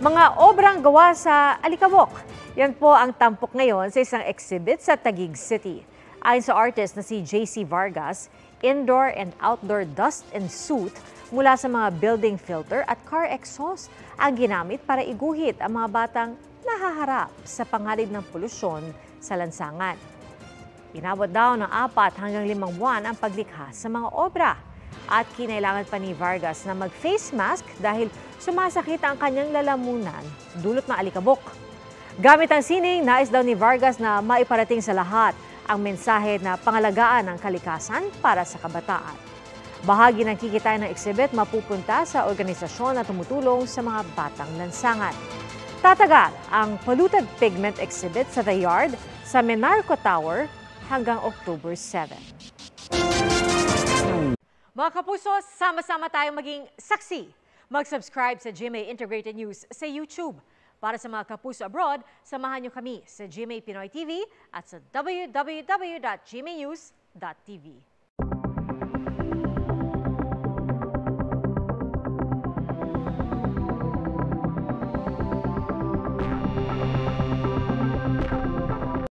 Mga obrang gawa sa alikabok. Yan po ang tampok ngayon sa isang exhibit sa Taguig City. Ayon sa artist na si JC Vargas, indoor and outdoor dust and soot mula sa mga building filter at car exhaust ang ginamit para iguhit ang mga batang nahaharap sa panganib ng polusyon sa lansangan. Inabot daw ng 4 hanggang 5 buwan ang paglikha sa mga obra. At kinailangan pa ni Vargas na mag-face mask dahil sumasakit ang kanyang lalamunan dulot ng alikabok. Gamit ang sining, nais daw ni Vargas na maiparating sa lahat ang mensahe na pangalagaan ng kalikasan para sa kabataan. Bahagi ng kikitain ng exhibit mapupunta sa organisasyon na tumutulong sa mga batang lansangan. Tatagal ang Polluted Pigment Exhibit sa The Yard sa Menarco Tower hanggang October 7. Mga kapuso, sama-sama tayong maging saksi. Mag-subscribe sa GMA Integrated News sa YouTube. Para sa mga kapuso abroad, samahan niyo kami sa GMA Pinoy TV at sa www.gmanews.tv.